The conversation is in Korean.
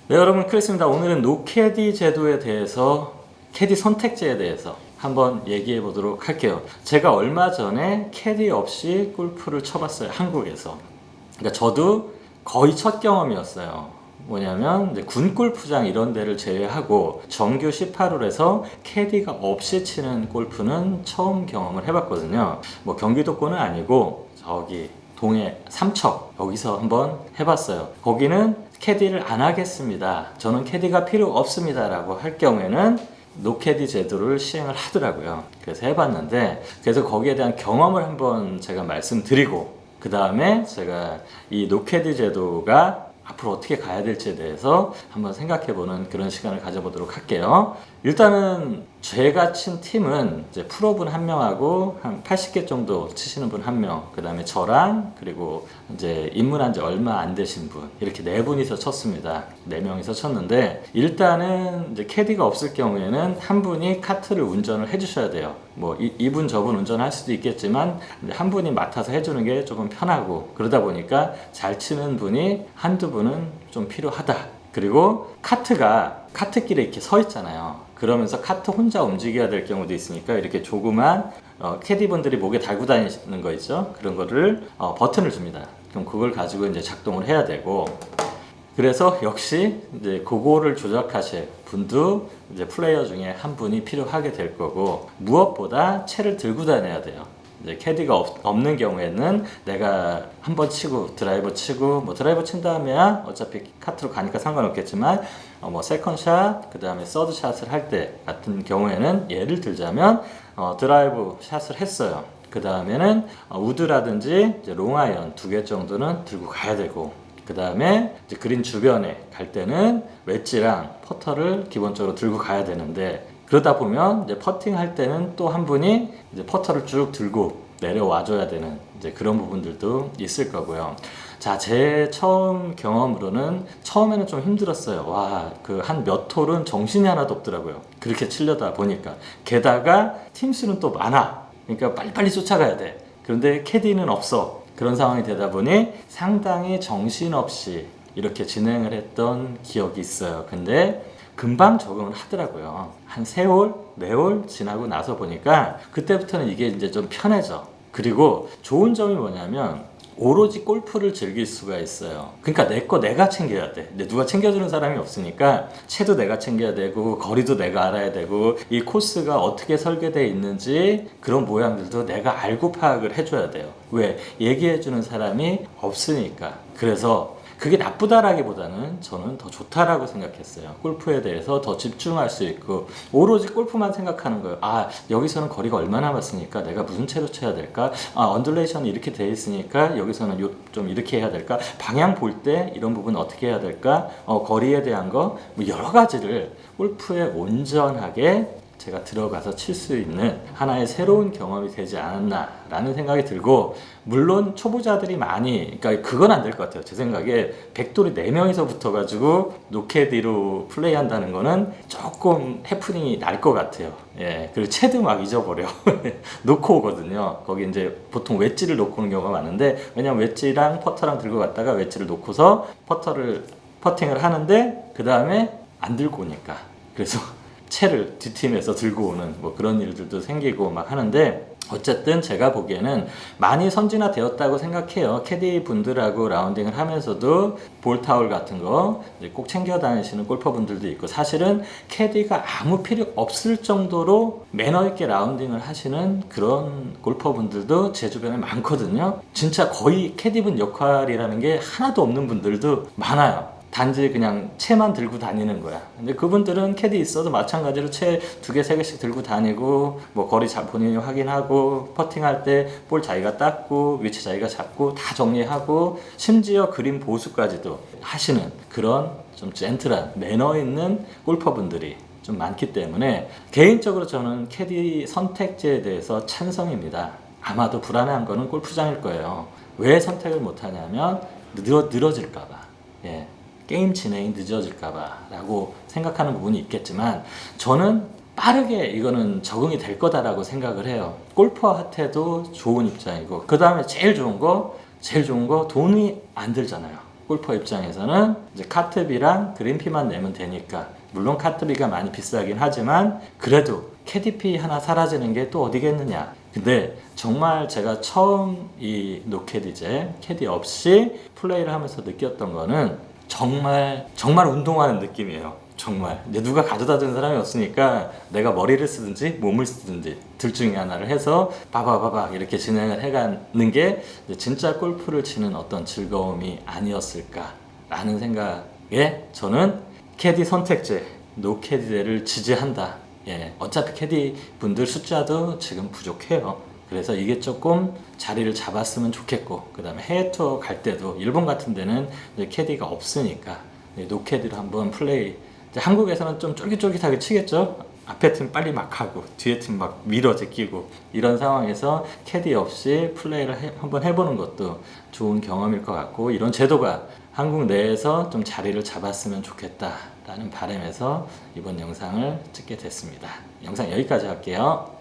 네, 여러분 크리스입니다. 오늘은 노캐디 제도에 대해서, 캐디 선택제에 대해서 한번 얘기해 보도록 할게요. 제가 얼마 전에 캐디 없이 골프를 쳐봤어요, 한국에서. 그러니까 저도 거의 첫 경험이었어요. 뭐냐면 이제 군 골프장 이런 데를 제외하고 정규 18홀에서 캐디가 없이 치는 골프는 처음 경험을 해봤거든요. 뭐 경기도권은 아니고 저기 동해 삼척 여기서 한번 해봤어요. 거기는 캐디를 안 하겠습니다, 저는 캐디가 필요 없습니다 라고 할 경우에는 노캐디 제도를 시행을 하더라고요. 그래서 해봤는데, 그래서 거기에 대한 경험을 한번 제가 말씀드리고, 그 다음에 제가 이 노캐디 제도가 앞으로 어떻게 가야 될지에 대해서 한번 생각해보는 그런 시간을 가져보도록 할게요. 일단은 제가 친 팀은 이제 프로분 한 명하고 한 80개 정도 치시는 분 한 명, 그 다음에 저랑, 그리고 이제 입문한 지 얼마 안 되신 분, 이렇게 네 분이서 쳤습니다. 네 명이서 쳤는데, 일단은 이제 캐디가 없을 경우에는 한 분이 카트를 운전을 해주셔야 돼요. 뭐 이분 저분 운전할 수도 있겠지만 한 분이 맡아서 해주는 게 조금 편하고, 그러다 보니까 잘 치는 분이 한두 분은 좀 필요하다. 그리고 카트가 카트길에 이렇게 서 있잖아요. 그러면서 카트 혼자 움직여야 될 경우도 있으니까 이렇게 조그만 캐디분들이 목에 달고 다니는 거 있죠? 그런 거를 버튼을 줍니다. 그럼 그걸 가지고 이제 작동을 해야 되고, 그래서 역시 이제 그거를 조작하실 분도 이제 플레이어 중에 한 분이 필요하게 될 거고, 무엇보다 채를 들고 다녀야 돼요. 이제 캐디가 없는 경우에는 내가 한번 치고 드라이버 치고, 뭐 드라이버 친 다음에야 어차피 카트로 가니까 상관없겠지만 뭐 세컨샷, 그 다음에 서드샷을 할 때 같은 경우에는, 예를 들자면 드라이브 샷을 했어요. 그 다음에는 우드라든지 이제 롱아이언 2개 정도는 들고 가야 되고, 그 다음에 이제 그린 주변에 갈 때는 웨지랑 퍼터를 기본적으로 들고 가야 되는데, 그러다 보면 이제 퍼팅 할 때는 또 한 분이 이제 퍼터를 쭉 들고 내려와 줘야 되는 이제 그런 부분들도 있을 거고요. 자, 제 처음 경험으로는 처음에는 좀 힘들었어요. 와, 그 한 몇 홀은 정신이 하나도 없더라고요. 그렇게 치려다 보니까. 게다가 팀수는 또 많아. 그러니까 빨리빨리 쫓아가야 돼. 그런데 캐디는 없어. 그런 상황이 되다 보니 상당히 정신없이 이렇게 진행을 했던 기억이 있어요. 근데 금방 적응을 하더라고요. 한 3홀, 4홀 지나고 나서 보니까 그때부터는 이게 이제 좀 편해져. 그리고 좋은 점이 뭐냐면 오로지 골프를 즐길 수가 있어요. 그러니까 내 거 내가 챙겨야 돼. 근데 누가 챙겨주는 사람이 없으니까 채도 내가 챙겨야 되고, 거리도 내가 알아야 되고, 이 코스가 어떻게 설계되어 있는지 그런 모양들도 내가 알고 파악을 해줘야 돼요. 왜? 얘기해주는 사람이 없으니까. 그래서 그게 나쁘다라기보다는 저는 더 좋다라고 생각했어요. 골프에 대해서 더 집중할 수 있고, 오로지 골프만 생각하는 거예요. 아, 여기서는 거리가 얼마 남았으니까 내가 무슨 채로 쳐야 될까? 아, 언듈레이션이 이렇게 돼 있으니까 여기서는 좀 이렇게 해야 될까? 방향 볼 때 이런 부분 어떻게 해야 될까? 거리에 대한 거, 뭐 여러 가지를 골프에 온전하게 제가 들어가서 칠 수 있는 하나의 새로운 경험이 되지 않았나라는 생각이 들고, 물론 초보자들이 많이, 그러니까 그건 안 될 것 같아요. 제 생각에 백돌이 4명이서 붙어가지고 노캐디로 플레이한다는 거는 조금 해프닝이 날 것 같아요. 예, 그리고 채도 막 잊어버려. 놓고 오거든요. 거기 이제 보통 웨지를 놓고 오는 경우가 많은데, 왜냐면 웨지랑 퍼터랑 들고 갔다가 웨지를 놓고서 퍼팅을 하는데 그 다음에 안 들고 오니까, 그래서 채를 뒷팀에서 들고 오는 뭐 그런 일들도 생기고 막 하는데, 어쨌든 제가 보기에는 많이 선진화되었다고 생각해요. 캐디 분들하고 라운딩을 하면서도 볼타올 같은 거 꼭 챙겨 다니시는 골퍼분들도 있고, 사실은 캐디가 아무 필요 없을 정도로 매너 있게 라운딩을 하시는 그런 골퍼분들도 제 주변에 많거든요. 진짜 거의 캐디분 역할이라는 게 하나도 없는 분들도 많아요. 단지 그냥 채만 들고 다니는 거야. 근데 그분들은 캐디 있어도 마찬가지로 채 2개, 3개씩 들고 다니고, 뭐 거리 잘 본인이 확인하고, 퍼팅할 때 볼 자기가 닦고, 위치 자기가 잡고, 다 정리하고, 심지어 그린 보수까지도 하시는 그런 좀 젠틀한 매너 있는 골퍼분들이 좀 많기 때문에, 개인적으로 저는 캐디 선택제에 대해서 찬성입니다. 아마도 불안한 거는 골프장일 거예요. 왜 선택을 못하냐면 늘어질까봐. 예. 게임 진행이 늦어질까봐 라고 생각하는 부분이 있겠지만, 저는 빠르게 이거는 적응이 될 거다라고 생각을 해요. 골퍼한테도 좋은 입장이고, 그 다음에 제일 좋은 거 돈이 안 들잖아요. 골퍼 입장에서는 이제 카트비랑 그린피만 내면 되니까, 물론 카트비가 많이 비싸긴 하지만 그래도 캐디피 하나 사라지는 게 또 어디겠느냐. 근데 정말 제가 처음 이 노캐디제 캐디 없이 플레이를 하면서 느꼈던 거는 정말 운동하는 느낌이에요. 정말 이제 누가 가져다 주는 사람이 없으니까 내가 머리를 쓰든지 몸을 쓰든지 둘 중에 하나를 해서 바바바바 이렇게 진행을 해가는 게 진짜 골프를 치는 어떤 즐거움이 아니었을까라는 생각에 저는 캐디 선택제 노캐디제를 지지한다. 예, 어차피 캐디 분들 숫자도 지금 부족해요. 그래서 이게 조금 자리를 잡았으면 좋겠고, 그 다음에 해외 투어 갈 때도 일본 같은 데는 이제 캐디가 없으니까 노캐디로 한번 플레이. 이제 한국에서는 좀 쫄깃쫄깃하게 치겠죠. 앞에 팀 빨리 막 하고 뒤에 팀 막 밀어 제끼고, 이런 상황에서 캐디 없이 플레이를 한번 해보는 것도 좋은 경험일 것 같고, 이런 제도가 한국 내에서 좀 자리를 잡았으면 좋겠다라는 바람에서 이번 영상을 찍게 됐습니다. 영상 여기까지 할게요.